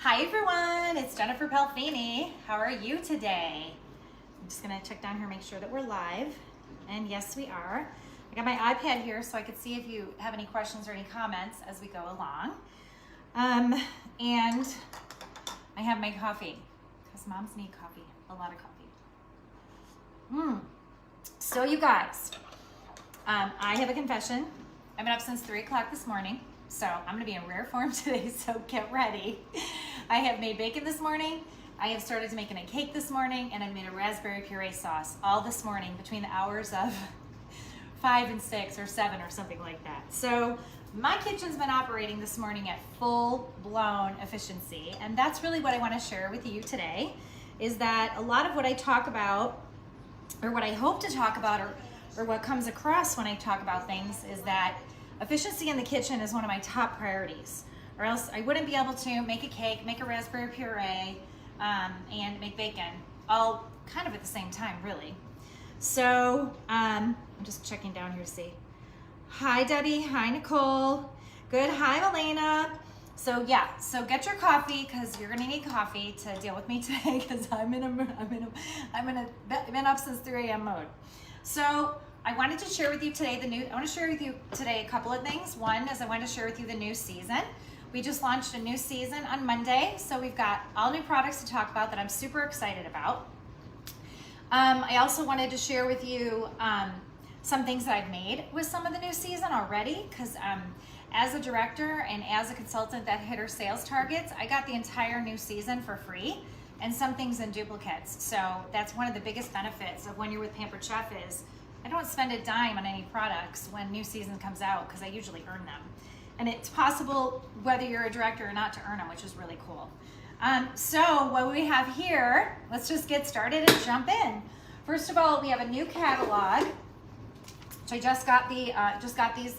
Hi everyone, it's Jennifer Pelfini. How are you today? I'm just gonna check down here, make sure that we're live. And yes, we are. I got my iPad here so I could see if you have any questions or any comments as we go along. And I have my coffee, because moms need coffee, a lot of coffee. So you guys, I have a confession. I've been up since 3 o'clock this morning. So I'm gonna be in rare form today, so get ready. I have made bacon this morning. I have started making a cake this morning, and I made a raspberry puree sauce all this morning between the hours of 5 and 6 or 7 or something like that. So my kitchen's been operating this morning at full-blown efficiency, and that's really what I wanna share with you today, is that a lot of what I talk about, or what I hope to talk about, or what comes across when I talk about things, is that efficiency in the kitchen is one of my top priorities, or else I wouldn't be able to make a cake, make a raspberry puree, and make bacon, all kind of at the same time, really. So I'm just checking down here to see. Hi Debbie, hi Nicole, good, hi Elena. So yeah, so get your coffee, because you're gonna need coffee to deal with me today, because I've been up since 3 a.m. mode. So I wanted to share with you today I want to share with you today a couple of things. One is I want to share with you the new season. We just launched a new season on Monday, so we've got all new products to talk about that I'm super excited about. I also wanted to share with you some things that I've made with some of the new season already, because as a director and as a consultant that hit her sales targets, I got the entire new season for free, and some things in duplicates. So that's one of the biggest benefits of when you're with Pampered Chef is I don't spend a dime on any products when new season comes out, because I usually earn them. And it's possible, whether you're a director or not, to earn them, which is really cool. So what we have here, let's just get started and jump in. First of all, we have a new catalog, which I just got these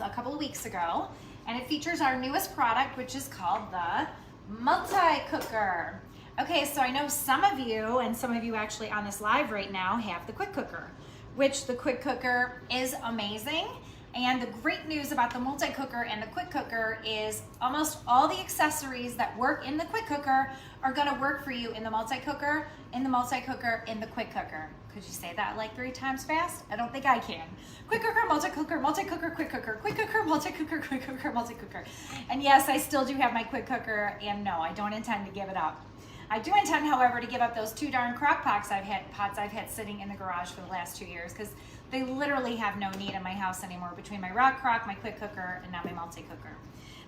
a couple of weeks ago, and it features our newest product, which is called the multi-cooker. Okay, so I know some of you, and some of you actually on this live right now, have the quick cooker, which the quick cooker is amazing. And the great news about the multi-cooker and the quick cooker is almost all the accessories that work in the quick cooker are gonna work for you in the multi-cooker, in the multi-cooker, in the quick cooker. Could you say that like 3 times fast? I don't think I can. Quick cooker, multi-cooker, multi-cooker, quick cooker, quick cooker, multi-cooker, quick cooker, multi-cooker. And yes, I still do have my quick cooker, and no, I don't intend to give it up. I do intend, however, to give up those 2 darn crock pots I've had sitting in the garage for the last 2 years, because they literally have no need in my house anymore between my rock crock, my quick cooker, and now my multi-cooker.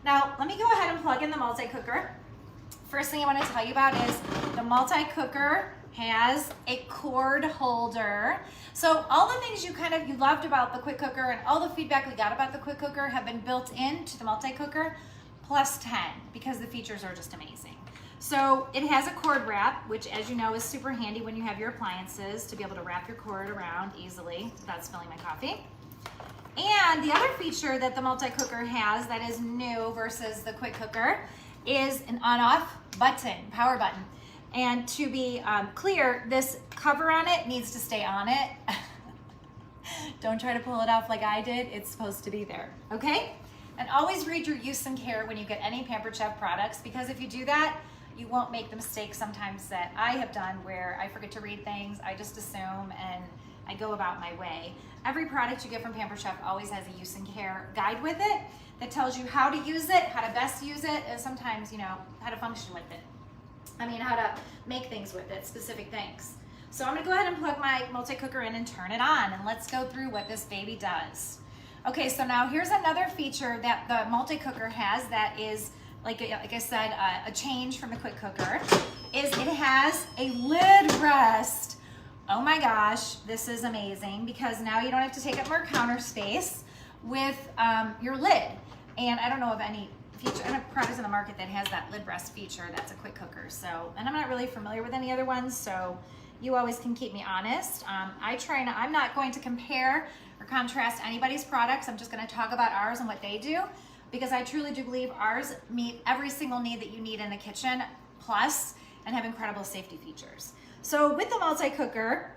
Now, let me go ahead and plug in the multi-cooker. First thing I want to tell you about is the multi-cooker has a cord holder. So all the things you loved about the quick cooker and all the feedback we got about the quick cooker have been built into the multi-cooker plus 10, because the features are just amazing. So it has a cord wrap, which, as you know, is super handy when you have your appliances, to be able to wrap your cord around easily without spilling my coffee. And the other feature that the multi-cooker has that is new versus the quick cooker is an on-off button, power button. And to be clear, this cover on it needs to stay on it. Don't try to pull it off like I did. It's supposed to be there, okay? And always read your use and care when you get any Pampered Chef products, because if you do that, you won't make the mistakes sometimes that I have done, where I forget to read things, I just assume, and I go about my way. Every product you get from Pampered Chef always has a use and care guide with it that tells you how to use it, how to best use it, and sometimes, how to function with it. How to make things with it, specific things. So I'm gonna go ahead and plug my multi-cooker in and turn it on, and let's go through what this baby does. Okay, so now here's another feature that the multi-cooker has that is, like I said, a change from the quick cooker, is it has a lid rest. Oh my gosh, this is amazing, because now you don't have to take up more counter space with your lid. And I don't know of any products in the market that has that lid rest feature that's a quick cooker. So, and I'm not really familiar with any other ones, so you always can keep me honest. I'm not going to compare or contrast anybody's products. I'm just gonna talk about ours and what they do, because I truly do believe ours meet every single need that you need in the kitchen, plus, and have incredible safety features. So with the multi-cooker,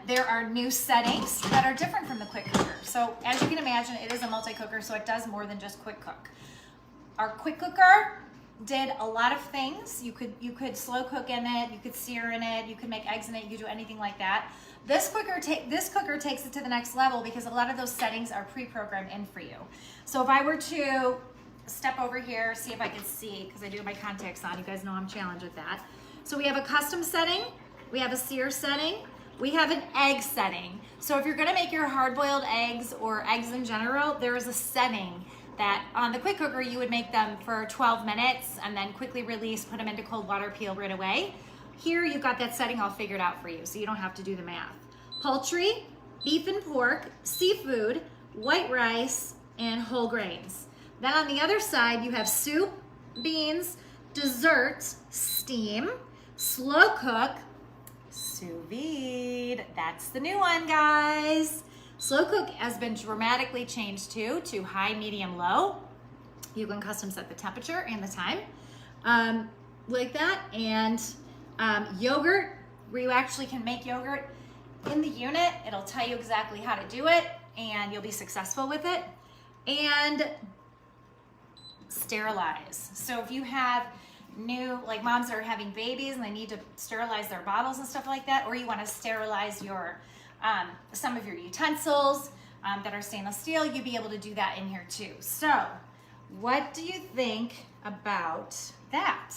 there are new settings that are different from the quick cooker. So as you can imagine, it is a multi-cooker, so it does more than just quick cook. Our quick cooker did a lot of things. You could slow cook in it, you could sear in it, you could make eggs in it, you could do anything like that. This cooker takes it to the next level because a lot of those settings are pre-programmed in for you. So if I were to step over here, see if I can see, because I do have my contacts on, you guys know I'm challenged with that. So we have a custom setting, we have a sear setting, we have an egg setting. So if you're gonna make your hard-boiled eggs or eggs in general, there is a setting that on the quick cooker you would make them for 12 minutes and then quickly release, put them into cold water, peel right away. Here you've got that setting all figured out for you, so you don't have to do the math. Poultry, beef and pork, seafood, white rice, and whole grains. Then on the other side you have soup, beans, desserts, steam, slow cook, sous vide. That's the new one, guys. Slow cook has been dramatically changed too to high, medium, low. You can custom set the temperature and the time like that. And yogurt, where you actually can make yogurt in the unit. It'll tell you exactly how to do it and you'll be successful with it. And sterilize. So if you have new, like moms that are having babies and they need to sterilize their bottles and stuff like that, or you want to sterilize your some of your utensils that are stainless steel, you'd be able to do that in here too. So what do you think about that?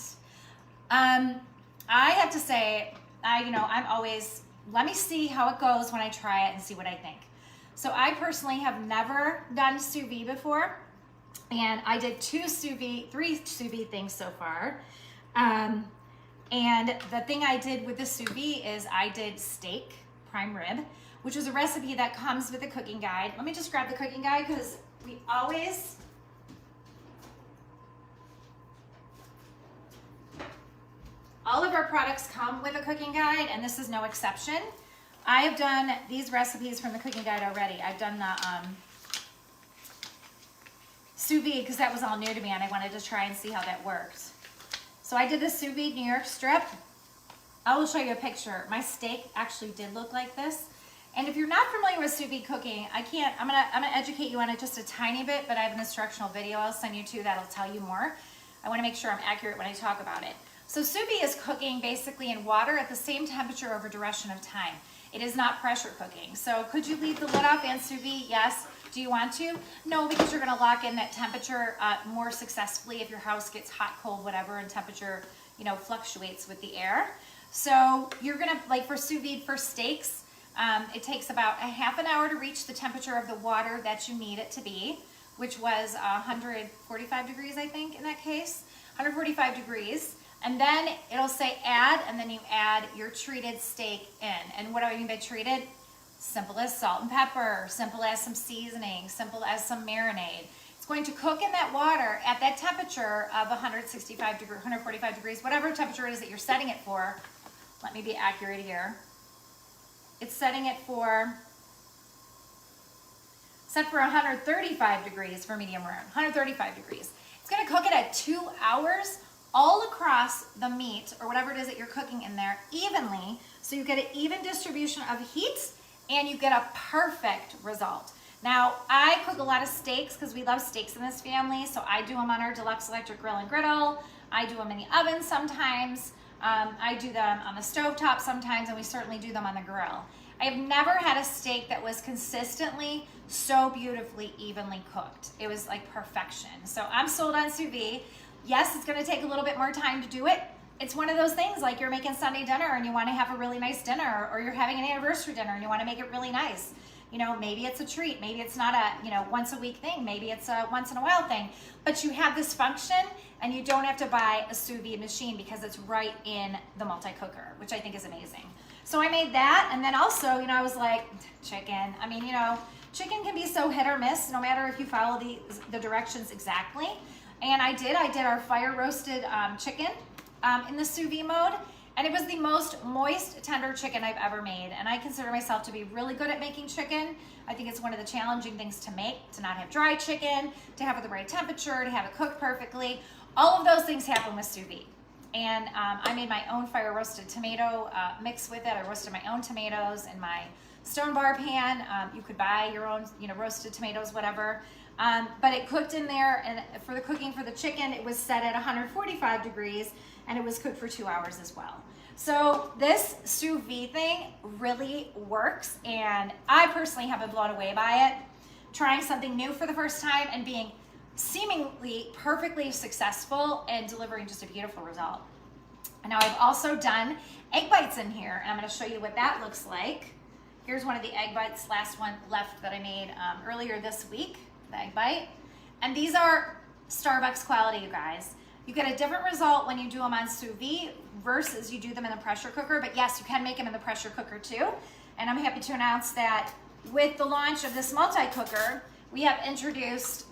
I have to say, I'm always, let me see how it goes when I try it and see what I think. So I personally have never done sous vide before, and I did 3 sous vide things so far. And the thing I did with the sous vide is I did steak, prime rib, which was a recipe that comes with a cooking guide. Let me just grab the cooking guide because we always, all of our products come with a cooking guide, and this is no exception. I have done these recipes from the cooking guide already. I've done the sous vide because that was all new to me and I wanted to try and see how that worked. So I did the sous vide New York strip. I will show you a picture. My steak actually did look like this. And if you're not familiar with sous vide cooking, I'm gonna educate you on it just a tiny bit, but I have an instructional video I'll send you to that'll tell you more. I wanna make sure I'm accurate when I talk about it. So sous vide is cooking basically in water at the same temperature over duration of time. It is not pressure cooking. So could you leave the lid off and sous vide? Yes. Do you want to? No, because you're gonna lock in that temperature more successfully if your house gets hot, cold, whatever, and temperature, fluctuates with the air. So you're gonna, like for sous vide for steaks, it takes about a half an hour to reach the temperature of the water that you need it to be, which was 145 degrees, I think, in that case, 145 degrees. And then it'll say add, and then you add your treated steak in. And what do I mean by treated? Simple as salt and pepper, simple as some seasoning, simple as some marinade. It's going to cook in that water at that temperature of 165 degrees, 145 degrees, whatever temperature it is that you're setting it for. Let me be accurate here. It's setting it set for 135 degrees for medium rare, 135 degrees. It's gonna cook it at 2 hours all across the meat or whatever it is that you're cooking in there evenly, so you get an even distribution of heat and you get a perfect result. Now, I cook a lot of steaks because we love steaks in this family, so I do them on our deluxe electric grill and griddle. I do them in the oven sometimes. I do them on the stovetop sometimes, and we certainly do them on the grill. I have never had a steak that was consistently so beautifully evenly cooked. It was like perfection. So I'm sold on sous vide. Yes, it's gonna take a little bit more time to do it. It's one of those things like you're making Sunday dinner and you wanna have a really nice dinner, or you're having an anniversary dinner and you wanna make it really nice. Maybe it's a treat, maybe it's not a, once a week thing, maybe it's a once in a while thing, but you have this function and you don't have to buy a sous vide machine because it's right in the multi-cooker, which I think is amazing. So I made that, and then also, I was like, chicken. I mean, chicken can be so hit or miss, no matter if you follow the directions exactly. And I did our fire roasted chicken in the sous vide mode, and it was the most moist, tender chicken I've ever made. And I consider myself to be really good at making chicken. I think it's one of the challenging things to make, to not have dry chicken, to have it the right temperature, to have it cooked perfectly. All of those things happen with sous vide. And I made my own fire roasted tomato mix with it. I roasted my own tomatoes in my stone bar pan. You could buy your own, roasted tomatoes, whatever. But it cooked in there, and for the cooking for the chicken, it was set at 145 degrees, and it was cooked for 2 hours as well. So this sous vide thing really works, and I personally have been blown away by it. Trying something new for the first time and being seemingly perfectly successful and delivering just a beautiful result. And now I've also done egg bites in here, and I'm going to show you what that looks like. Here's one of the egg bites, last one left that I made earlier this week, the egg bite. And these are Starbucks quality, you guys. You get a different result when you do them on sous vide versus you do them in the pressure cooker. But yes, you can make them in the pressure cooker too. And I'm happy to announce that with the launch of this multi-cooker, we have introduced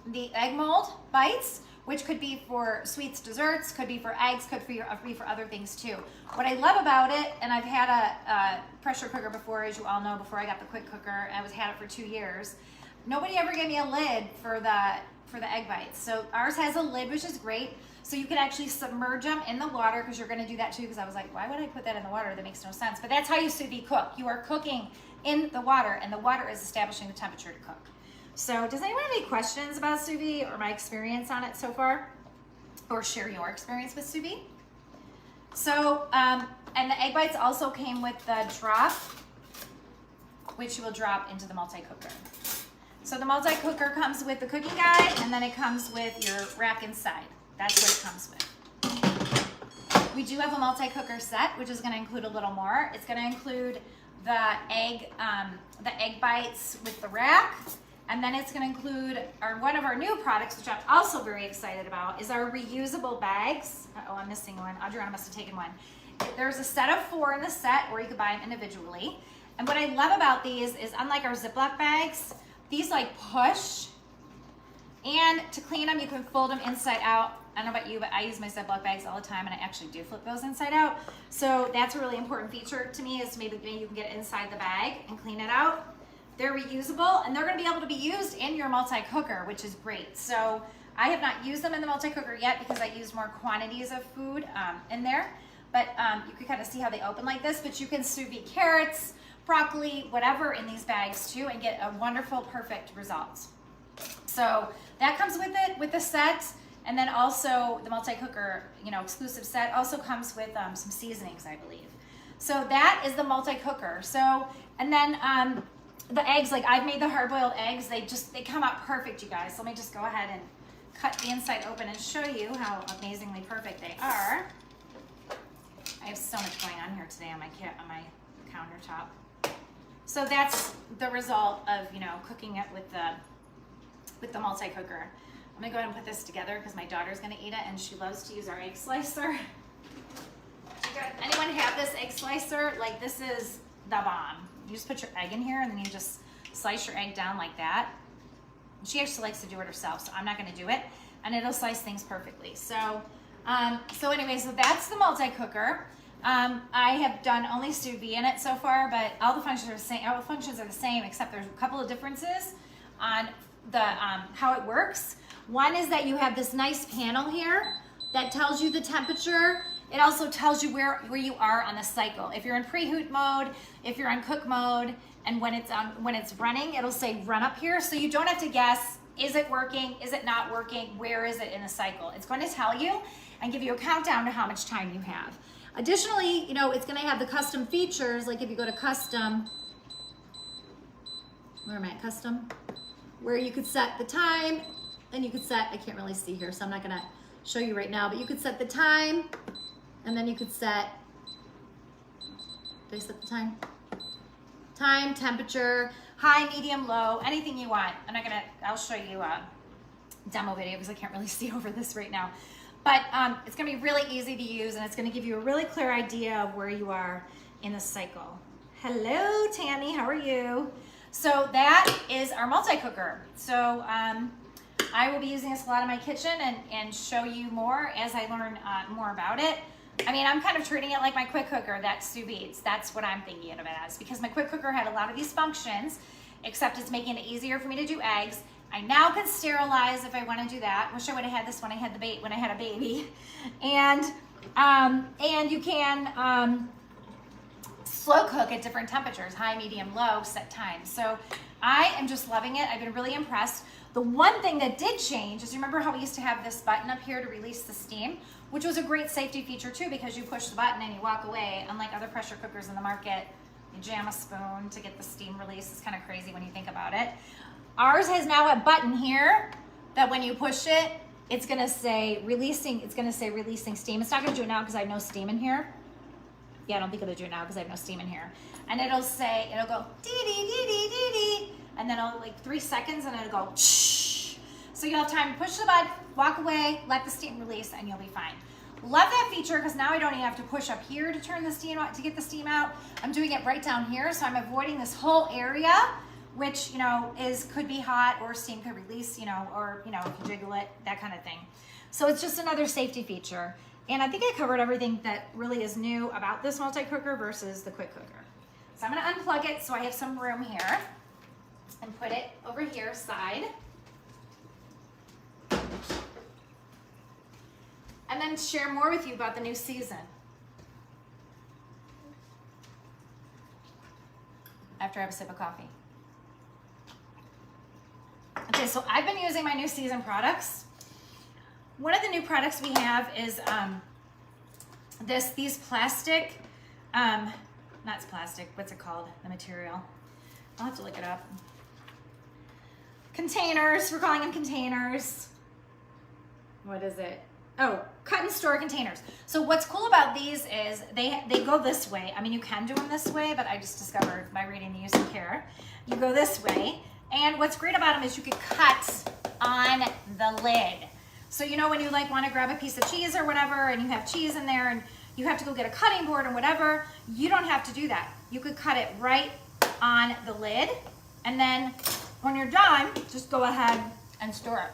the egg mold bites, which could be for sweets, desserts, could be for eggs, could be for other things too. What I love about it, and I've had a pressure cooker before, as you all know, before I got the quick cooker, I had it for 2 years. Nobody ever gave me a lid for the egg bites. So ours has a lid, which is great. So you can actually submerge them in the water, because you're going to do that too, because I was like, why would I put that in the water? That makes no sense. But that's how you sous vide cook. You are cooking in the water, and the water is establishing the temperature to cook. So does anyone have any questions about sous vide or my experience on it so far? Or share your experience with sous vide? So, and the egg bites also came with the drop, which you will drop into the multi-cooker. So the multi-cooker comes with the cooking guide, and then it comes with your rack inside. That's what it comes with. We do have a multi-cooker set, which is going to include a little more. It's going to include the egg bites with the rack, and then it's going to include one of our new products, which I'm also very excited about, is our reusable bags. Oh, I'm missing one. Adriana must have taken one. There's a set of 4 in the set, or you could buy them individually. And what I love about these is, unlike our Ziploc bags, these like push, and to clean them, you can fold them inside out. I don't know about you, but I use my Ziploc bags all the time, and I actually do flip those inside out. So that's a really important feature to me, is maybe you can get inside the bag and clean it out. They're reusable, and they're going to be able to be used in your multi-cooker, which is great. So I have not used them in the multi-cooker yet, because I used more quantities of food in there. But you can kind of see how they open like this. But you can sous vide carrots, broccoli, whatever in these bags too, and get a wonderful, perfect result. So that comes with it, with the set. And then also the multi-cooker, exclusive set also comes with some seasonings, I believe. So that is the multi-cooker. So, and then the eggs, like I've made the hard-boiled eggs, they come out perfect, you guys. So let me just go ahead and cut the inside open and show you how amazingly perfect they are. I have so much going on here today on my countertop. So that's the result of, cooking it with the multi-cooker. I'm gonna go ahead and put this together, because my daughter's gonna eat it, and she loves to use our egg slicer. Anyone have this egg slicer? Like, this is the bomb. You just put your egg in here, and then you just slice your egg down like that. She actually likes to do it herself, so I'm not gonna do it, and it'll slice things perfectly. So anyway, so that's the multi-cooker. I have done only sous vide in it so far, but all the functions are the same. All the functions are the same, except there's a couple of differences on the how it works. One is that you have this nice panel here that tells you the temperature. It also tells you where you are on the cycle. If you're in preheat mode, if you're on cook mode, and when it's running, it'll say run up here, so you don't have to guess, is it working, is it not working, where is it in the cycle? It's going to tell you and give you a countdown to how much time you have. Additionally, it's going to have the custom features, like if you go to custom, where am I at, custom? Where you could set the time, and you could set, I can't really see here, so I'm not going to show you right now, but you could set the time, and then you could set, did I set the time? Time, temperature, high, medium, low, anything you want. I'll show you a demo video, because I can't really see over this right now. But it's gonna be really easy to use, and it's gonna give you a really clear idea of where you are in the cycle. Hello, Tammy, how are you? So that is our multi-cooker. So I will be using this a lot in my kitchen, and show you more as I learn more about it. I mean, I'm kind of treating it like my quick cooker, that's sous vide. That's what I'm thinking of it as, because my quick cooker had a lot of these functions, except it's making it easier for me to do eggs. I now can sterilize if I want to do that. Wish I would have had this when I had a baby. And you can slow cook at different temperatures, high, medium, low, set times. So I am just loving it. I've been really impressed. The one thing that did change is, remember how we used to have this button up here to release the steam, which was a great safety feature too, because you push the button and you walk away. Unlike other pressure cookers in the market, you jam a spoon to get the steam release. It's kind of crazy when you think about it. Ours has now a button here that when you push it, it's gonna say releasing, releasing steam. It's not gonna do it now because I have no steam in here. Yeah, I don't think it'll do it now because I have no steam in here. And it'll go dee dee dee dee dee dee, and then it'll like 3 seconds and it'll go shh. So you'll have time to push the button, walk away, let the steam release, and you'll be fine. Love that feature because now I don't even have to push up here to turn the steam out, to get the steam out. I'm doing it right down here, so I'm avoiding this whole area, which, you know, could be hot, or steam could release, you know, or, you know, if you jiggle it, that kind of thing. So it's just another safety feature. And I think I covered everything that really is new about this multi-cooker versus the quick cooker. So I'm gonna unplug it so I have some room here and put it over here side. And then share more with you about the new season. After I have a sip of coffee. Okay, so I've been using my new season products. One of the new products we have is these plastic, not plastic, what's it called? The material. I'll have to look it up. Containers, we're calling them containers. What is it? Oh, cut and store containers. So what's cool about these is they go this way. I mean, you can do them this way, but I just discovered by reading the use and care. You go this way. And what's great about them is you can cut on the lid. So you know when you like want to grab a piece of cheese or whatever, and you have cheese in there and you have to go get a cutting board or whatever, you don't have to do that. You could cut it right on the lid, and then when you're done, just go ahead and store it.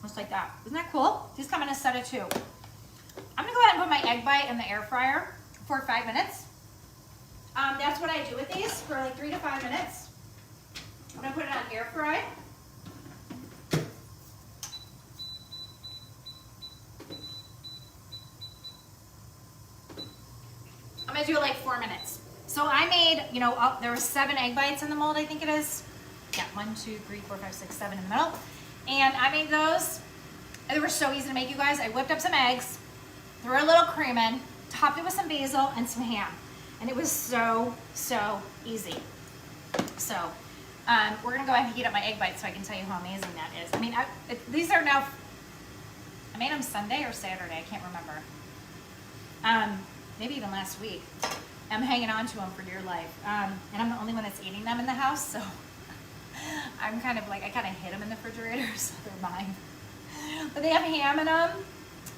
Just like that. Isn't that cool? These come in a set of 2. I'm gonna go ahead and put my egg bite in the air fryer for 5 minutes. That's what I do with these, for like 3 to 5 minutes. I'm gonna put it on air fry. I'm gonna do it like 4 minutes. So I made, you know, there were 7 egg bites in the mold, I think it is. Yeah, 1, 2, 3, 4, 5, 6, 7 in the middle. And I made those. They were so easy to make, you guys. I whipped up some eggs, threw a little cream in, topped it with some basil and some ham. And it was so, so easy. So we're gonna go ahead and heat up my egg bites so I can tell you how amazing that is. I mean, these are now, I made them Sunday or Saturday, I can't remember. Maybe even last week. I'm hanging on to them for dear life. And I'm the only one that's eating them in the house, so I'm kind of like, I kind of hid them in the refrigerator, so they're mine. But they have ham in them,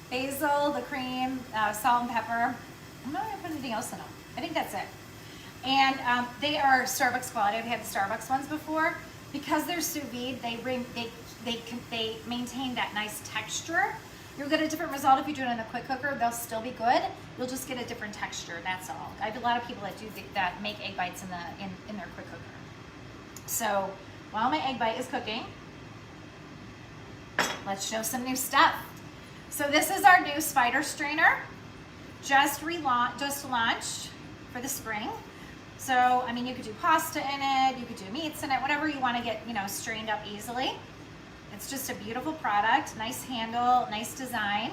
basil, the cream, salt and pepper. I'm not gonna put anything else in them. I think that's it. And they are Starbucks quality. I've had the Starbucks ones before. Because they're sous vide, they maintain that nice texture. You'll get a different result if you do it in a quick cooker. They'll still be good. You'll just get a different texture. That's all. I have a lot of people that do that make egg bites in their quick cooker. So while my egg bite is cooking, let's show some new stuff. So this is our new spider strainer, just launched for the spring. So I mean, you could do pasta in it, you could do meats in it, whatever you want to get, you know, strained up easily. It's just a beautiful product, nice handle, nice design.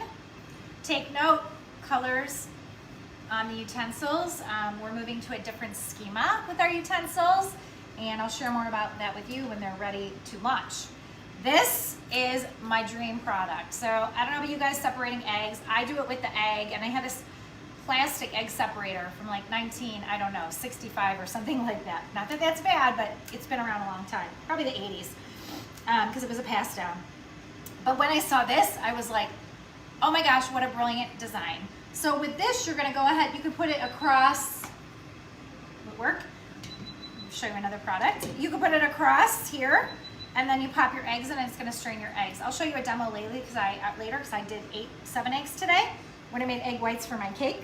Take note, colors on the utensils. We're moving to a different schema with our utensils, and I'll share more about that with you when they're ready to launch. This is my dream product. So I don't know about you guys separating eggs. I do it with the egg, and I have this plastic egg separator from like 65 or something like that. Not that that's bad, but it's been around a long time, probably the 80s, because it was a pass down. But when I saw this, I was like, oh my gosh, what a brilliant design. So with this, you're gonna go ahead, you can put it across, would work? I'll show you another product. You can put it across here, and then you pop your eggs in and it's gonna strain your eggs. I'll show you a demo later because I did 7 eggs today when I made egg whites for my cake.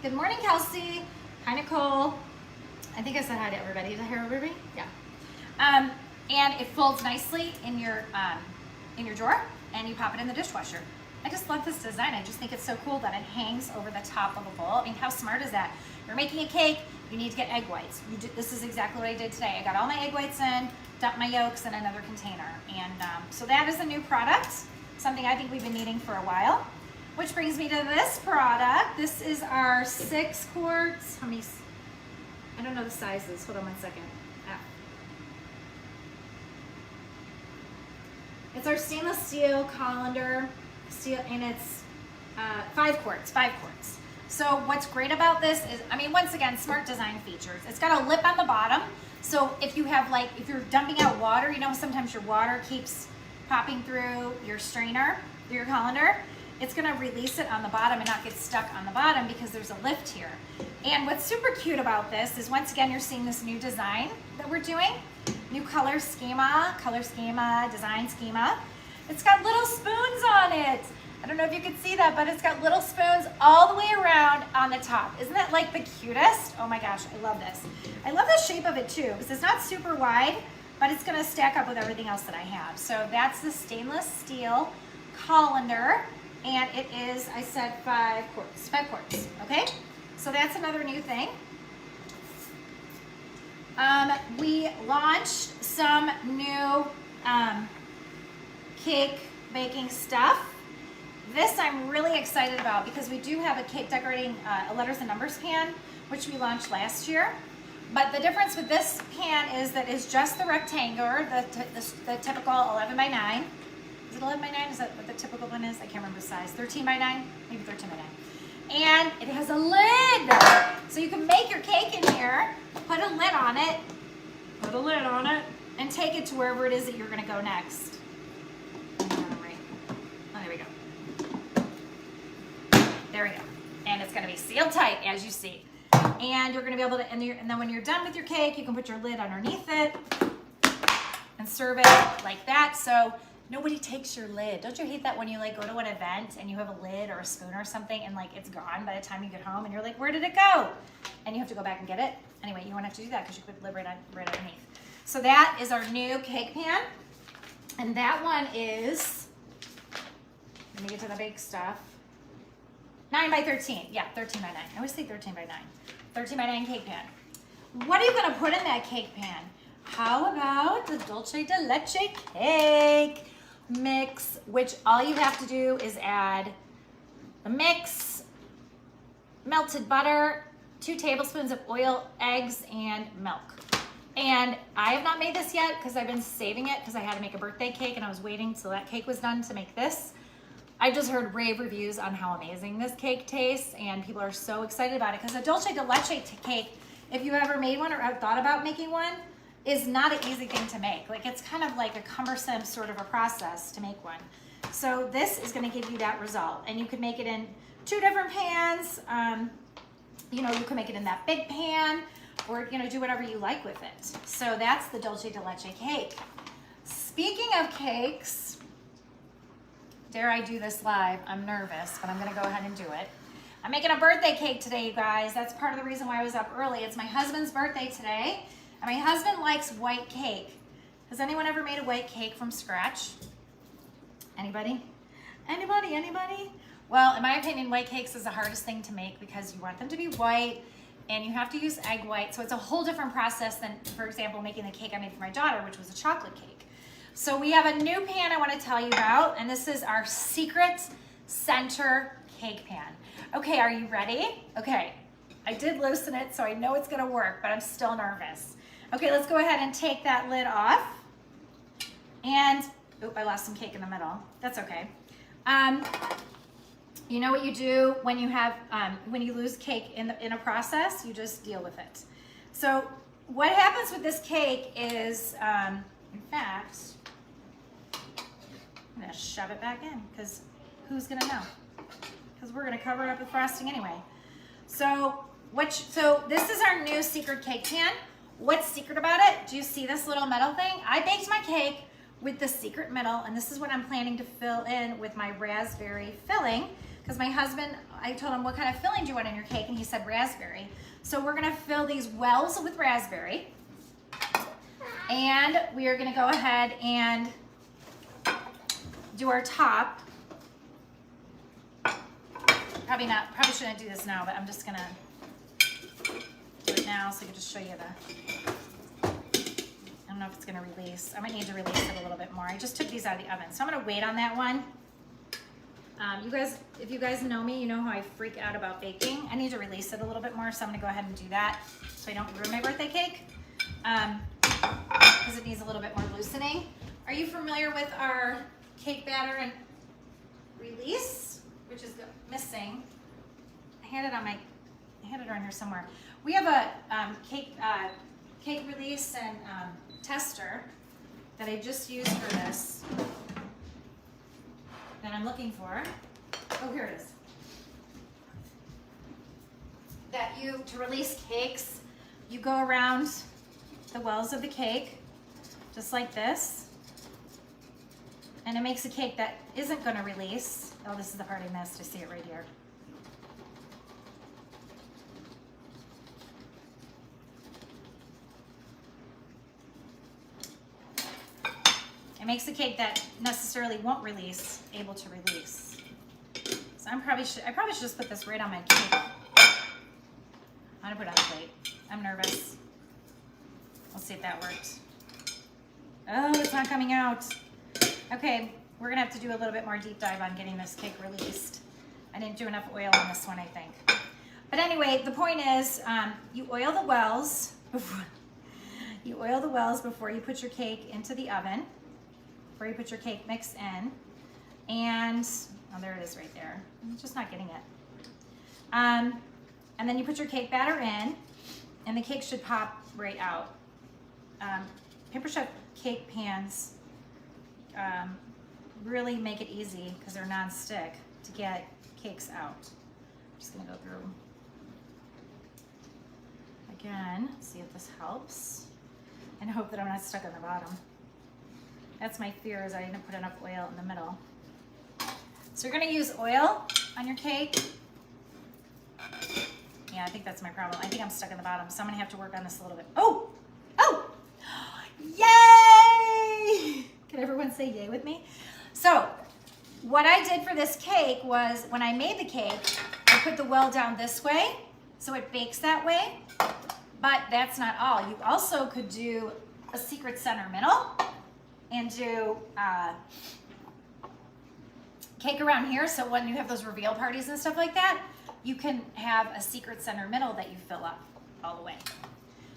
Good morning, Kelsey. Hi, Nicole. I think I said hi to everybody. Did I hear everybody? Yeah. And it folds nicely in your drawer, and you pop it in the dishwasher. I just love this design. I just think it's so cool that it hangs over the top of a bowl. I mean, how smart is that? You're making a cake, you need to get egg whites. This is exactly what I did today. I got all my egg whites in, dumped my yolks in another container. And so that is a new product, something I think we've been needing for a while. Which brings me to this product. This is our 6 quarts. How many? I don't know the sizes. Hold on one second. It's our stainless steel colander, and it's 5 quarts. So what's great about this is, I mean, once again, smart design features. It's got a lip on the bottom. So if you have if you're dumping out water, you know, sometimes your water keeps popping through your strainer, your colander. It's gonna release it on the bottom and not get stuck on the bottom because there's a lift here. And what's super cute about this is, once again, you're seeing this new design that we're doing. New color schema, design schema. It's got little spoons on it. I don't know if you can see that, but it's got little spoons all the way around on the top. Isn't that like the cutest? Oh my gosh, I love this. I love the shape of it too, because it's not super wide, but it's gonna stack up with everything else that I have. So that's the stainless steel colander, and it is, I said 5 quarts, okay? So that's another new thing. We launched some new cake baking stuff. This I'm really excited about because we do have a cake decorating letters and numbers pan, which we launched last year. But the difference with this pan is that it's just the rectangular, the typical 11 by 9. Is it 11 by 9? Is that what the typical one is? I can't remember the size. 13 by 9? Maybe 13 by 9. And it has a lid. So you can make your cake in here, put a lid on it, and take it to wherever it is that you're gonna go next. Oh, there we go. There we go. And it's gonna be sealed tight, as you see. And you're gonna be able to, and then when you're done with your cake, you can put your lid underneath it and serve it like that. So nobody takes your lid. Don't you hate that when you go to an event and you have a lid or a spoon or something and it's gone by the time you get home and you're like, where did it go? And you have to go back and get it. Anyway, you won't have to do that because you put the lid right underneath. So that is our new cake pan. And that one is, let me get to the big stuff. 9 by 13. Yeah, 13 by 9. I always say 13 by 9. 13 by 9 cake pan. What are you gonna put in that cake pan? How about the Dolce de Leche cake mix, which all you have to do is add the mix, melted butter, 2 tablespoons of oil, eggs, and milk. And I have not made this yet because I've been saving it because I had to make a birthday cake and I was waiting till that cake was done to make this. I just heard rave reviews on how amazing this cake tastes, and people are so excited about it because a Dolce de Leche cake, if you ever made one or have thought about making one, is not an easy thing to make. It's kind of like a cumbersome sort of a process to make one. So this is gonna give you that result. And you can make it in 2 different pans. You know, you can make it in that big pan, or do whatever you like with it. So that's the Dolce de Leche cake. Speaking of cakes, dare I do this live? I'm nervous, but I'm gonna go ahead and do it. I'm making a birthday cake today, you guys. That's part of the reason why I was up early. It's my husband's birthday today, and my husband likes white cake. Has anyone ever made a white cake from scratch? Anybody? Anybody? Well, in my opinion, white cakes is the hardest thing to make because you want them to be white, and you have to use egg white. So it's a whole different process than, for example, making the cake I made for my daughter, which was a chocolate cake. So we have a new pan I want to tell you about, and this is our secret center cake pan. Okay, are you ready? Okay, I did loosen it, so I know it's gonna work, but I'm still nervous. Okay, let's go ahead and take that lid off. And, oop, I lost some cake in the middle. That's okay. You know what you do when you have, when you lose cake in a process, you just deal with it. So what happens with this cake is, in fact, I'm gonna shove it back in because who's gonna know? Because we're gonna cover it up with frosting anyway. So this is our new secret cake pan. What's secret about it? Do you see this little metal thing? I baked my cake with the secret metal, and this is what I'm planning to fill in with my raspberry filling. Because my husband, I told him, what kind of filling do you want in your cake? And he said raspberry. So we're gonna fill these wells with raspberry. And we are gonna go ahead and do our top. Probably shouldn't do this now, but I'm just gonna do it now so I can just show you I don't know if it's gonna release. I might need to release it a little bit more. I just took these out of the oven. So I'm gonna wait on that one. You guys, if you guys know me, you know how I freak out about baking. I need to release it a little bit more, so I'm gonna go ahead and do that so I don't ruin my birthday cake. Because it needs a little bit more loosening. Are you familiar with our cake batter and release, which is missing? I had it around here somewhere. We have a cake release and tester that I just used for this that I'm looking for. Oh, here it is. That to release cakes, you go around the wells of the cake, just like this. And it makes a cake that isn't gonna release. Oh, this is the part I missed. I see it right here. It makes a cake that necessarily won't release, able to release. So I probably should just put this right on my cake. I'm gonna put it on the plate. I'm nervous. We'll see if that worked. Oh, it's not coming out. Okay, we're gonna have to do a little bit more deep dive on getting this cake released. I didn't do enough oil on this one, I think. But anyway, the point is, you oil the wells before you put your cake into the oven. Before you put your cake mix in, and oh, there it is right there. I'm just not getting it. And then you put your cake batter in, and the cake should pop right out. Pampered Chef cake pans really make it easy because they're non-stick to get cakes out. I'm just gonna go through again, see if this helps, and hope that I'm not stuck on the bottom. That's my fear, is I didn't put enough oil in the middle. So you're gonna use oil on your cake. Yeah, I think that's my problem. I think I'm stuck in the bottom, so I'm gonna have to work on this a little bit. Oh, oh, yay! Can everyone say yay with me? So what I did for this cake was, when I made the cake, I put the well down this way, so it bakes that way. But that's not all. You also could do a secret center middle and do cake around here, so when you have those reveal parties and stuff like that, you can have a secret center middle that you fill up all the way.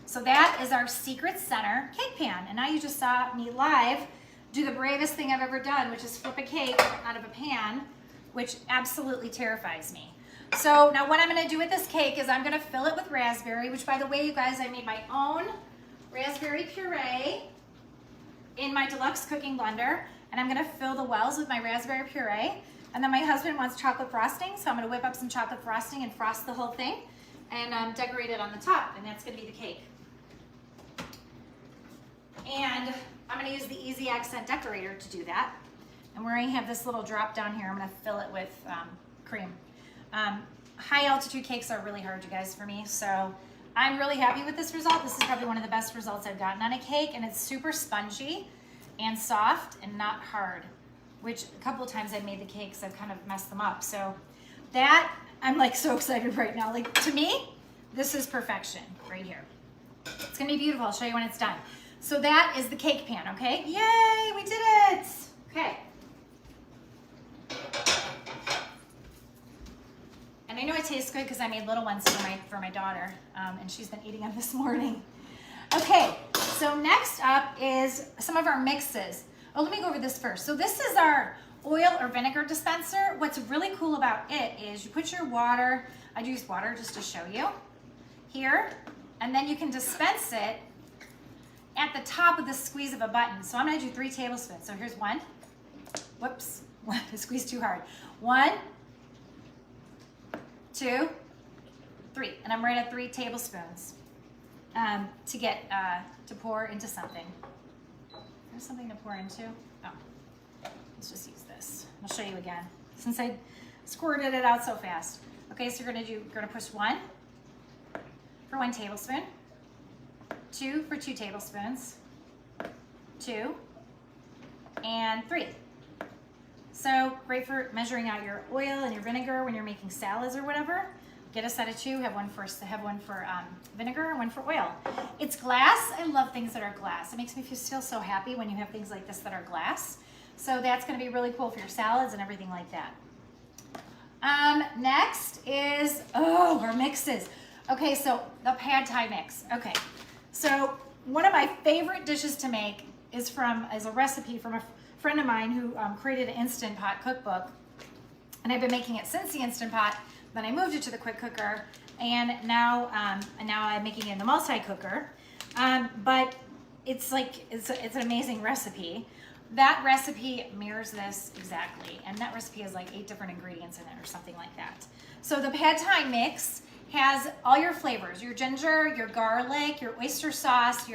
So that is our secret center cake pan. And now you just saw me live do the bravest thing I've ever done, which is flip a cake out of a pan, which absolutely terrifies me. So now what I'm gonna do with this cake is I'm gonna fill it with raspberry, which, by the way, you guys, I made my own raspberry puree in my deluxe cooking blender, and I'm gonna fill the wells with my raspberry puree. And then my husband wants chocolate frosting, so I'm gonna whip up some chocolate frosting and frost the whole thing and decorate it on the top, and that's gonna be the cake. And I'm gonna use the Easy Accent Decorator to do that. And where I have this little drop down here, I'm gonna fill it with cream. High altitude cakes are really hard, you guys, for me, so I'm really happy with this result. This is probably one of the best results I've gotten on a cake, and it's super spongy and soft and not hard, which a couple of times I've made the cakes, I've kind of messed them up. So that, I'm like so excited right now. Like, to me, this is perfection right here. It's gonna be beautiful. I'll show you when it's done. So that is the cake pan, okay? Yay, we did it. Okay. And I know it tastes good because I made little ones for my daughter, and she's been eating them this morning. Okay, so next up is some of our mixes. Oh, let me go over this first. So this is our oil or vinegar dispenser. What's really cool about it is you put your water, I use water just to show you, here, and then you can dispense it at the top with the squeeze of a button. So I'm gonna do 3 tablespoons. So here's 1. Whoops, I squeezed too hard. 1, 2, 3, and I'm right at 3 tablespoons to get to pour into something. There's something to pour into. Oh, let's just use this. I'll show you again since I squirted it out so fast. Okay, so you're gonna push 1 for 1 tablespoon, 2 for 2 tablespoons, 2, and 3. So great for measuring out your oil and your vinegar when you're making salads or whatever. Get a set of two, have one for vinegar and one for oil. It's glass. I love things that are glass. It makes me feel so happy when you have things like this that are glass. So that's gonna be really cool for your salads and everything like that. Next is, our mixes. Okay, so the pad thai mix. Okay, so one of my favorite dishes to make is a recipe from a friend of mine who created an Instant Pot cookbook. And I've been making it since the Instant Pot. Then I moved it to the quick cooker, and now I'm making it in the multi cooker. But it's an amazing recipe. That recipe mirrors this exactly, and that recipe has like 8 different ingredients in it or something like that. So the pad thai mix has all your flavors: your ginger, your garlic, your oyster sauce,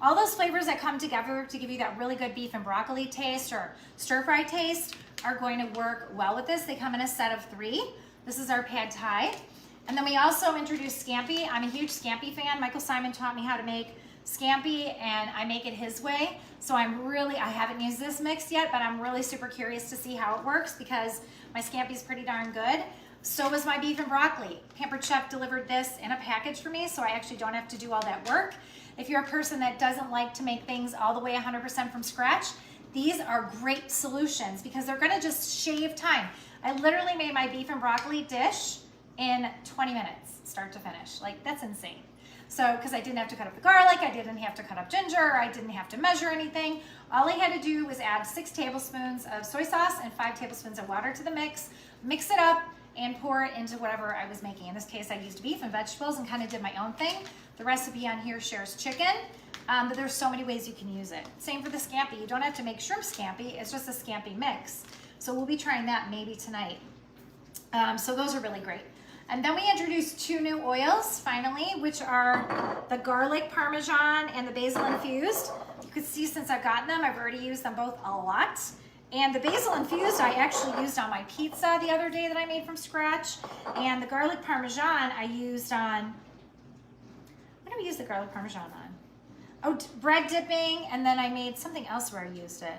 all those flavors that come together to give you that really good beef and broccoli taste or stir fry taste are going to work well with this. They come in a set of 3. This is our pad thai. And then we also introduced Scampi. I'm a huge Scampi fan. Michael Simon taught me how to make Scampi, and I make it his way. So I haven't used this mix yet, but I'm really super curious to see how it works because my Scampi is pretty darn good. So was my beef and broccoli. Pampered Chef delivered this in a package for me, so I actually don't have to do all that work. If you're a person that doesn't like to make things all the way 100% from scratch, these are great solutions because they're gonna just shave time. I literally made my beef and broccoli dish in 20 minutes, start to finish. Like, that's insane. So, because I didn't have to cut up the garlic, I didn't have to cut up ginger, I didn't have to measure anything. All I had to do was add 6 tablespoons of soy sauce and 5 tablespoons of water to the mix it up, and pour it into whatever I was making. In this case, I used beef and vegetables and kind of did my own thing. The recipe on here shares chicken, but there's so many ways you can use it. Same for the Scampi. You don't have to make shrimp Scampi, it's just a Scampi mix. So we'll be trying that maybe tonight. So those are really great. And then we introduced 2 new oils, finally, which are the garlic parmesan and the basil infused. You can see since I've gotten them, I've already used them both a lot. And the basil infused I actually used on my pizza the other day that I made from scratch. And the garlic parmesan I used on, what did we use the garlic parmesan on? Oh, bread dipping, and then I made something else where I used it,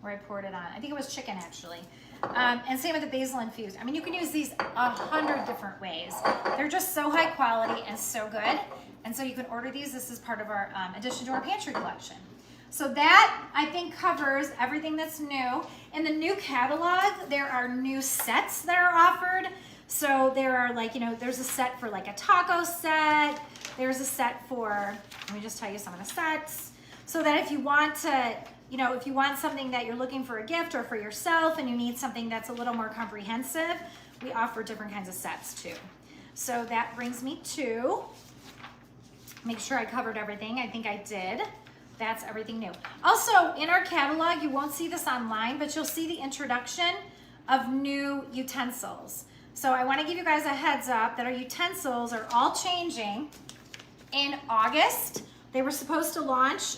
where I poured it on. I think it was chicken actually. And same with the basil infused. I mean, you can use these 100 different ways. They're just so high quality and so good. And so you can order these. This is part of our addition to our pantry collection. So that, I think, covers everything that's new. In the new catalog, there are new sets that are offered. So there are there's a set for like a taco set. There's a set for, let me just tell you some of the sets. So that if you want to, if you want something that you're looking for a gift or for yourself and you need something that's a little more comprehensive, we offer different kinds of sets too. So that brings me to, make sure I covered everything. I think I did. That's everything new. Also, in our catalog, you won't see this online, but you'll see the introduction of new utensils. So I want to give you guys a heads up that our utensils are all changing in August. They were supposed to launch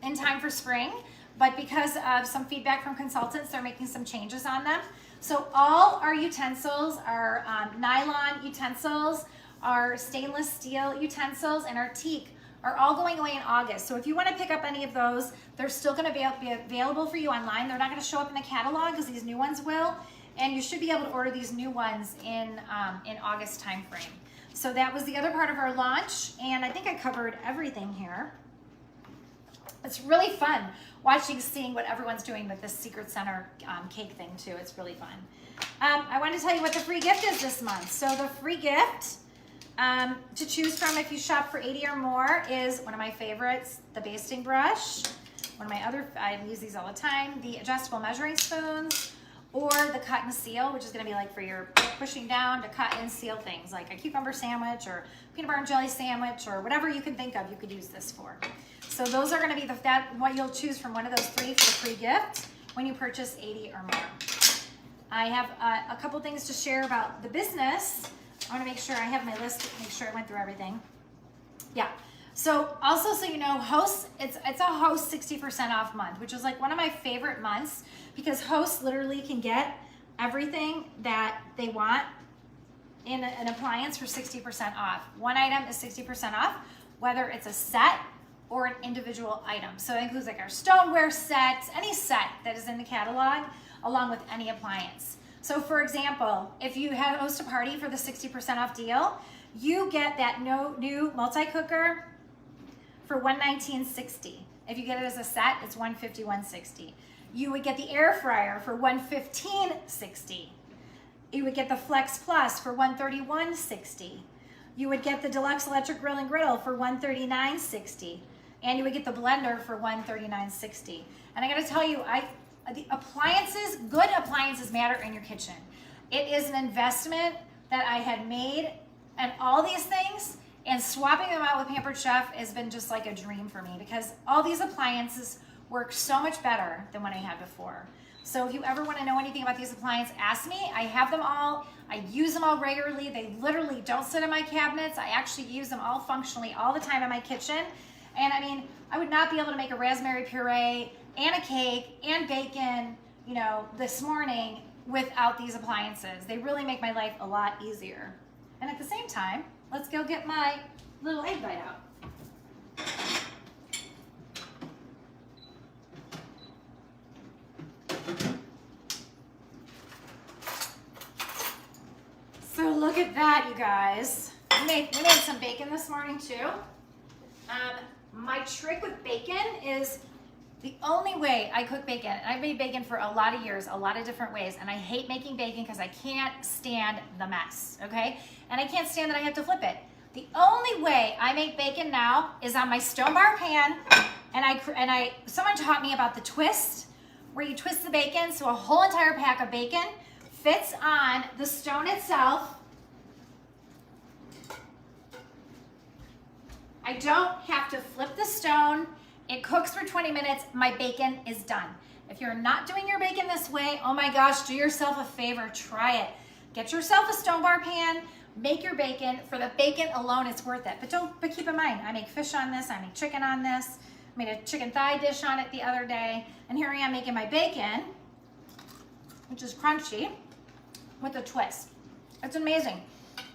in time for spring, but because of some feedback from consultants, they're making some changes on them. So all our utensils, our nylon utensils, our stainless steel utensils, and our teak are all going away in August. So if you want to pick up any of those, they're still going to be available for you online. They're not going to show up in the catalog because these new ones will, and you should be able to order these new ones in August timeframe. So that was the other part of our launch, and I think I covered everything here. It's really fun seeing what everyone's doing with this Secret Center cake thing too. It's really fun. I want to tell you what the free gift is this month. So the free gift to choose from if you shop for 80 or more is one of my favorites, the basting brush. One of my other, I use these all the time, the adjustable measuring spoons, or the cut and seal, which is going to be like for your pushing down to cut and seal things like a cucumber sandwich or peanut butter and jelly sandwich or whatever you can think of, you could use this for. So those are going to be what you'll choose from one of those 3 for the free gift when you purchase 80 or more. I have a couple things to share about the business. I want to make sure I have my list to make sure I went through everything. Yeah. So also, so you know, Host, it's a Host 60% off month, which is like one of my favorite months because Host literally can get everything that they want in an appliance for 60% off. One item is 60% off, whether it's a set or an individual item. So it includes like our stoneware sets, any set that is in the catalog, along with any appliance. So for example, if you host a party for the 60% off deal, you get that new multi-cooker for $119.60. If you get it as a set, it's $151.60. You would get the air fryer for $115.60. You would get the Flex Plus for $131.60. You would get the Deluxe Electric Grill and Griddle for $139.60. And you would get the blender for $139.60. And I gotta tell you, the appliances, good appliances matter in your kitchen. It is an investment that I had made and all these things, and swapping them out with Pampered Chef has been just like a dream for me because all these appliances work so much better than what I had before. So if you ever want to know anything about these appliances, ask me. I have them all. I use them all regularly. They literally don't sit in my cabinets. I actually use them all functionally all the time in my kitchen. And I mean, I would not be able to make a raspberry puree and a cake and bacon, you know, this morning without these appliances. They really make my life a lot easier. And at the same time, let's go get my little egg bite out. So look at that, you guys. We made some bacon this morning too. My trick with bacon is the only way I cook bacon, and I've made bacon for a lot of years, a lot of different ways, and I hate making bacon because I can't stand the mess, okay? And I can't stand that I have to flip it. The only way I make bacon now is on my stone bar pan, and someone taught me about the twist, where you twist the bacon so a whole entire pack of bacon fits on the stone itself. I don't have to flip the stone. It cooks for 20 minutes. My bacon is done. If you're not doing your bacon this way, oh my gosh, do yourself a favor, try it. Get yourself a stone bar pan, make your bacon. For the bacon alone, it's worth it. But keep in mind, I make fish on this, I make chicken on this. I made a chicken thigh dish on it the other day. And here I am making my bacon, which is crunchy, with a twist. It's amazing.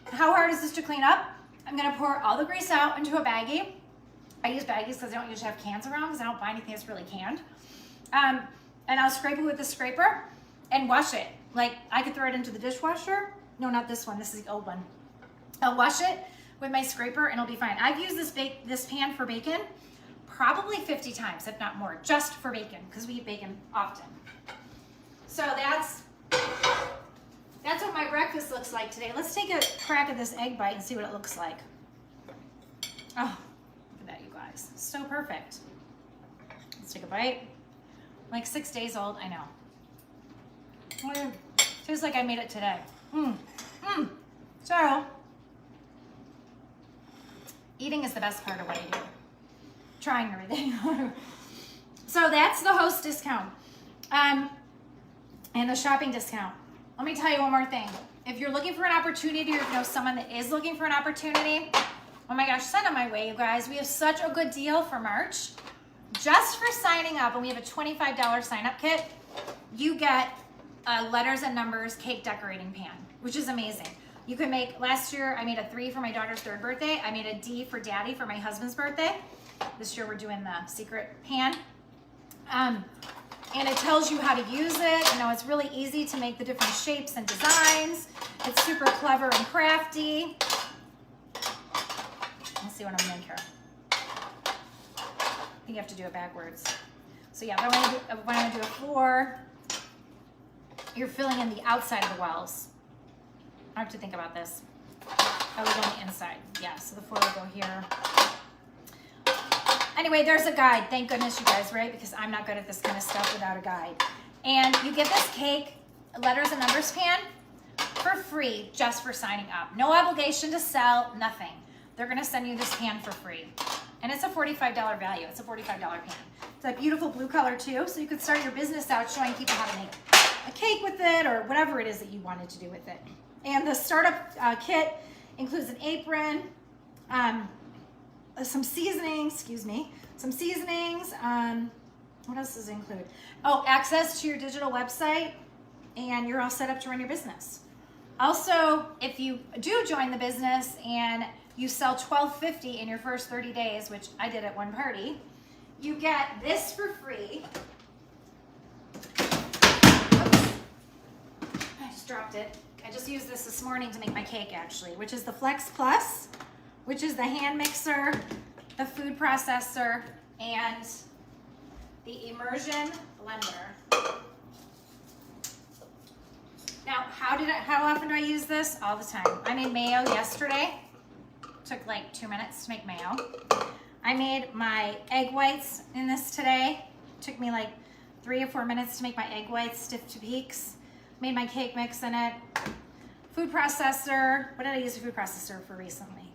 How hard is this to clean up? I'm gonna pour all the grease out into a baggie. I use baggies because I don't usually have cans around because I don't buy anything that's really canned. And I'll scrape it with the scraper and wash it. Like I could throw it into the dishwasher. No, not this one, this is the old one. I'll wash it with my scraper and it'll be fine. I've used this pan for bacon probably 50 times, if not more, just for bacon because we eat bacon often. So that's what my breakfast looks like today. Let's take a crack at this egg bite and see what it looks like. Oh, look at that, you guys. So perfect. Let's take a bite. Like 6 days old, I know. Tastes like I made it today. So, eating is the best part of what I do. Trying everything. So that's the host discount. And the shopping discount. Let me tell you one more thing. If you're looking for an opportunity or if you know someone that is looking for an opportunity, oh my gosh, send them my way, you guys. We have such a good deal for March. Just for signing up, and we have a $25 sign-up kit, you get a letters and numbers cake decorating pan, which is amazing. You can make, last year I made a 3 for my daughter's 3rd birthday. I made a D for daddy for my husband's birthday. This year we're doing the secret pan. And it tells you how to use it. You know, it's really easy to make the different shapes and designs. It's super clever and crafty. Let's see what I'm gonna make here. I think you have to do it backwards. So yeah, if I want to do a floor, you're filling in the outside of the wells. I have to think about this. I would go on the inside. Yeah, so the floor will go here. Anyway, there's a guide. Thank goodness, you guys, right? Because I'm not good at this kind of stuff without a guide. And you get this cake, letters and numbers pan for free just for signing up. No obligation to sell, nothing. They're gonna send you this pan for free. And it's a $45 value. It's a $45 pan. It's a beautiful blue color too, so you could start your business out showing people how to make a cake with it or whatever it is that you wanted to do with it. And the startup kit includes an apron, some seasonings, what else does it include? Oh, access to your digital website, and you're all set up to run your business. Also, if you do join the business and you sell $12.50 in your first 30 days, which I did at one party, you get this for free. Oops. I just kept it. I just used this morning to make my cake actually, which is the Flex Plus, which is the hand mixer, the food processor, and the immersion blender. Now, how often do I use this? All the time. I made mayo yesterday. Took like 2 minutes to make mayo. I made my egg whites in this today. Took me like 3 or 4 minutes to make my egg whites stiff to peaks. Made my cake mix in it. Food processor. What did I use a food processor for recently?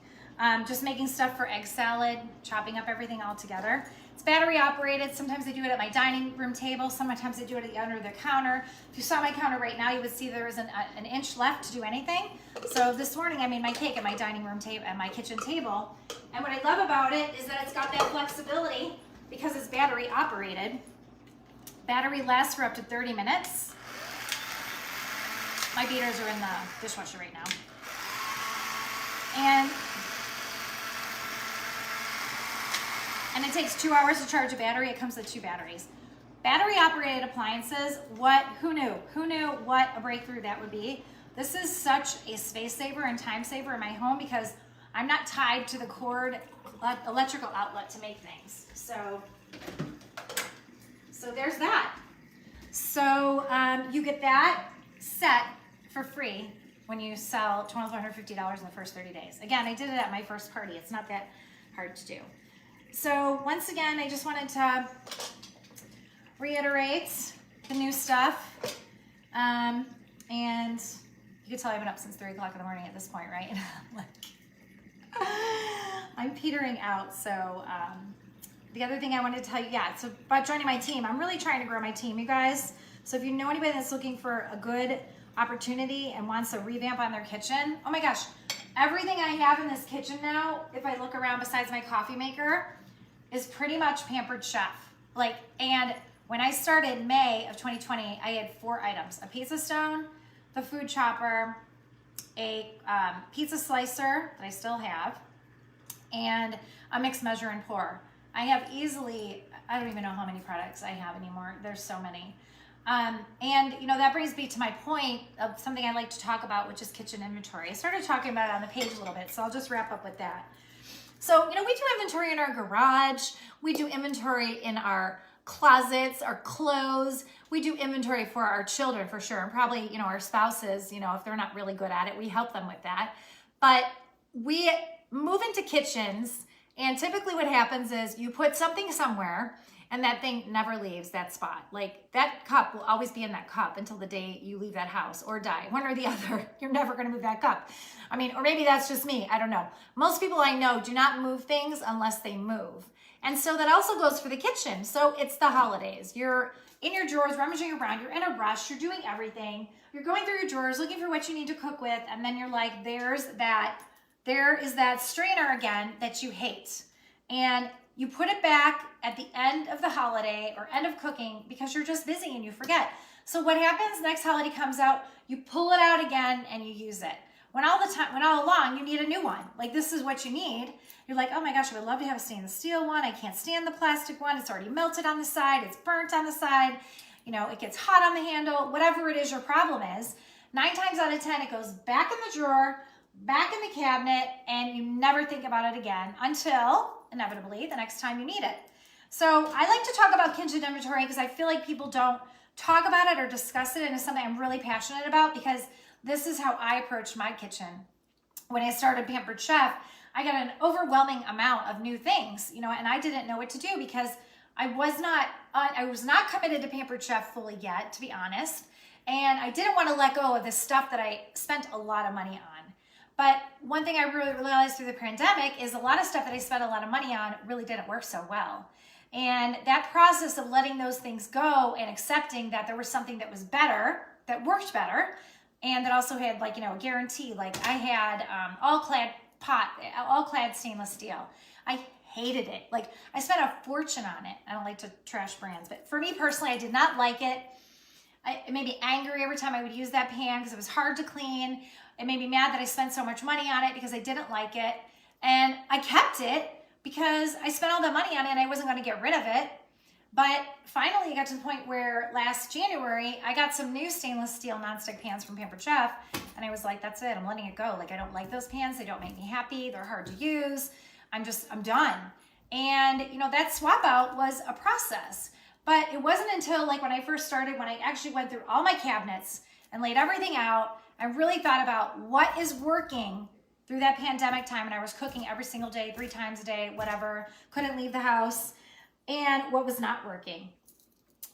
Just making stuff for egg salad, chopping up everything all together. It's battery operated. Sometimes I do it at my dining room table. Sometimes I do it under the counter. If you saw my counter right now, you would see there was an inch left to do anything. So this morning I made my cake at my dining room table, at my kitchen table. And what I love about it is that it's got that flexibility because it's battery operated. Battery lasts for up to 30 minutes. My beaters are in the dishwasher right now. And it takes 2 hours to charge a battery. It comes with 2 batteries. Battery operated appliances, who knew? Who knew what a breakthrough that would be? This is such a space saver and time saver in my home because I'm not tied to the cord electrical outlet to make things. So there's that. So you get that set for free when you sell $1,250 in the first 30 days. Again, I did it at my first party. It's not that hard to do. So once again, I just wanted to reiterate the new stuff. And you can tell I've been up since 3 o'clock in the morning at this point, right? I'm petering out. So the other thing I wanted to tell you, so about joining my team, I'm really trying to grow my team, you guys. So if you know anybody that's looking for a good opportunity and wants a revamp on their kitchen, oh my gosh, everything I have in this kitchen now, if I look around besides my coffee maker, is pretty much Pampered Chef. And when I started May of 2020, I had 4 items: a pizza stone, the food chopper, a pizza slicer that I still have, and a mix, measure, and pour. I have easily, I don't even know how many products I have anymore. There's so many. And that brings me to my point of something I like to talk about, which is kitchen inventory. I started talking about it on the page a little bit, so I'll just wrap up with that. So, we do inventory in our garage. We do inventory in our closets, our clothes. We do inventory for our children for sure. And probably, our spouses, if they're not really good at it, we help them with that. But we move into kitchens, and typically what happens is you put something somewhere and that thing never leaves that spot. That cup will always be in that cup until the day you leave that house or die. One or the other. You're never going to move that cup. Or maybe that's just me. I don't know. Most people I know do not move things unless they move. And so that also goes for the kitchen. So it's the holidays. You're in your drawers, rummaging around. You're in a rush. You're doing everything. You're going through your drawers, looking for what you need to cook with. And then you're like, there is that strainer again that you hate. And you put it back at the end of the holiday or end of cooking because you're just busy and you forget. So what happens next holiday comes out, you pull it out again and you use it. When all along you need a new one. This is what you need. You're like, oh my gosh, I would love to have a stainless steel one. I can't stand the plastic one. It's already melted on the side. It's burnt on the side. It gets hot on the handle. Whatever it is your problem is, 9 times out of 10, it goes back in the drawer, back in the cabinet, and you never think about it again until inevitably the next time you need it. So I like to talk about kitchen inventory because I feel like people don't talk about it or discuss it, and it's something I'm really passionate about because this is how I approached my kitchen. When I started Pampered Chef, I got an overwhelming amount of new things, and I didn't know what to do because I was not committed to Pampered Chef fully yet, to be honest, and I didn't want to let go of the stuff that I spent a lot of money on. But one thing I really realized through the pandemic is a lot of stuff that I spent a lot of money on really didn't work so well. And that process of letting those things go and accepting that there was something that was better, that worked better, and that also had a guarantee. I had all-clad stainless steel. I hated it. I spent a fortune on it. I don't like to trash brands, but for me personally, I did not like it. It made me angry every time I would use that pan because it was hard to clean. It made me mad that I spent so much money on it because I didn't like it. And I kept it because I spent all that money on it and I wasn't going to get rid of it. But finally, it got to the point where last January, I got some new stainless steel nonstick pans from Pampered Chef, and I was like, that's it, I'm letting it go. Like, I don't like those pans, they don't make me happy, they're hard to use, I'm done. And you know, that swap out was a process. But it wasn't until like when I first started, when I actually went through all my cabinets and laid everything out, I really thought about what is working through that pandemic time, and I was cooking every single day, 3 times a day, whatever, couldn't leave the house, and what was not working.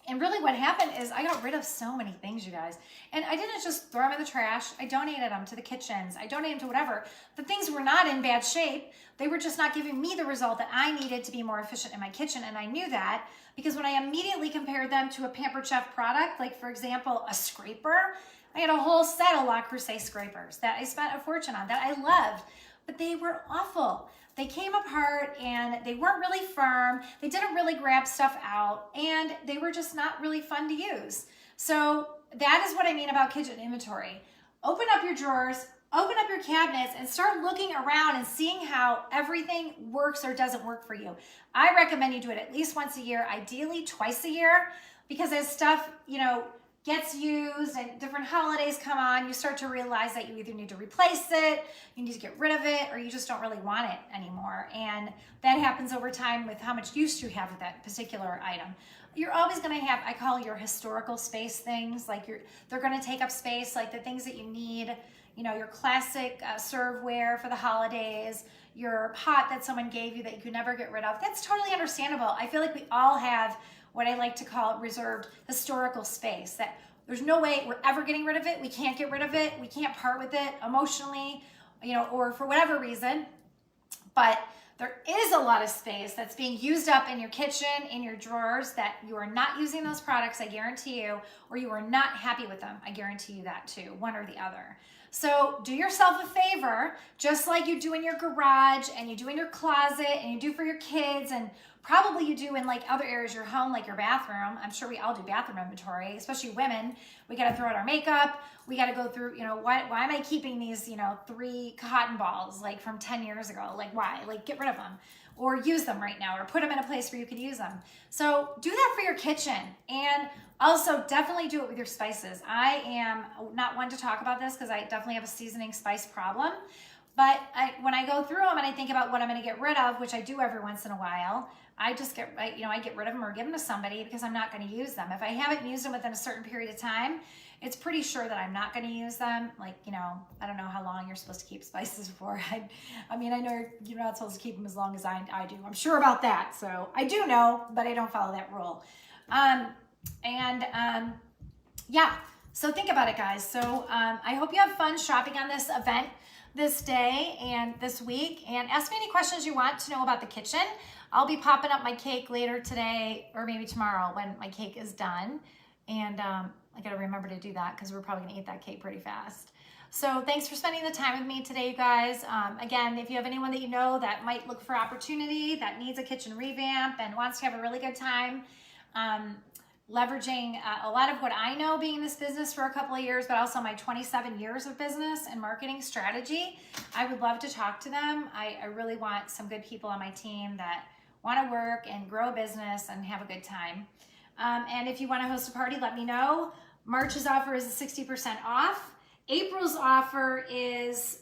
And really what happened is I got rid of so many things, you guys. And I didn't just throw them in the trash. I donated them to the kitchens. I donated them to whatever. The things were not in bad shape. They were just not giving me the result that I needed to be more efficient in my kitchen. And I knew that because when I immediately compared them to a Pampered Chef product, like for example, a scraper, I had a whole set of Le Creuset scrapers that I spent a fortune on that I loved, but they were awful. They came apart and they weren't really firm. They didn't really grab stuff out, and they were just not really fun to use. So that is what I mean about kitchen inventory. Open up your drawers, open up your cabinets, and start looking around and seeing how everything works or doesn't work for you. I recommend you do it at least once a year, ideally twice a year, because as stuff, you know, gets used and different holidays come on, you start to realize that you either need to replace it, you need to get rid of it, or you just don't really want it anymore. And that happens over time with how much use you have with that particular item. You're always gonna have, I call your historical space things, like they're gonna take up space, like the things that you need, you know, your classic serveware for the holidays, your pot that someone gave you that you could never get rid of. That's totally understandable. I feel like we all have what I like to call reserved historical space, that there's no way we're ever getting rid of it. We can't get rid of it. We can't part with it emotionally, you know, or for whatever reason. But there is a lot of space that's being used up in your kitchen, in your drawers, that you are not using those products, I guarantee you, or you are not happy with them. I guarantee you that too, one or the other. So do yourself a favor, just like you do in your garage and you do in your closet and you do for your kids, and probably you do in like other areas of your home, like your bathroom. I'm sure we all do bathroom inventory, especially women. We got to throw out our makeup. We got to go through, you know, why am I keeping these, you know, 3 cotton balls like from 10 years ago? Like why? Like get rid of them or use them right now or put them in a place where you could use them. So do that for your kitchen, and also definitely do it with your spices. I am not one to talk about this because I definitely have a seasoning spice problem. But when I go through them and I think about what I'm going to get rid of, which I do every once in a while, I just get, I get rid of them or give them to somebody because I'm not going to use them. If I haven't used them within a certain period of time, it's pretty sure that I'm not going to use them. Like, you know, I don't know how long you're supposed to keep spices for. I mean, I know you're not supposed to keep them as long as I do. I'm sure about that. So I do know, but I don't follow that rule. Yeah, so think about it, guys. So I hope you have fun shopping on this event this day and this week, and ask me any questions you want to know about the kitchen. I'll be popping up my cake later today or maybe tomorrow when my cake is done, and I gotta remember to do that because we're probably gonna eat that cake pretty fast. So thanks for spending the time with me today, you guys. Again, if you have anyone that you know that might look for opportunity, that needs a kitchen revamp and wants to have a really good time, leveraging a lot of what I know being in this business for a couple of years, but also my 27 years of business and marketing strategy, I would love to talk to them. I really want some good people on my team that want to work and grow a business and have a good time. And if you want to host a party, let me know. March's offer is 60% off. April's offer is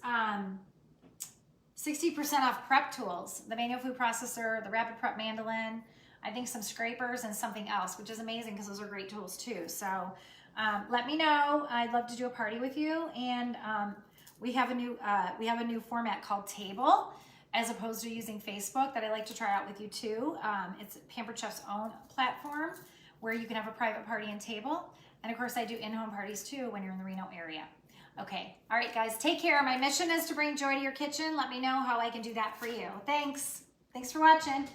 60% off prep tools, the manual food processor, the rapid prep mandolin, I think some scrapers and something else, which is amazing because those are great tools too. So let me know. I'd love to do a party with you. And we have a new format called Table, as opposed to using Facebook, that I like to try out with you too. It's Pampered Chef's own platform where you can have a private party and table. And of course I do in-home parties too when you're in the Reno area. Okay, all right guys, take care. My mission is to bring joy to your kitchen. Let me know how I can do that for you. Thanks for watching.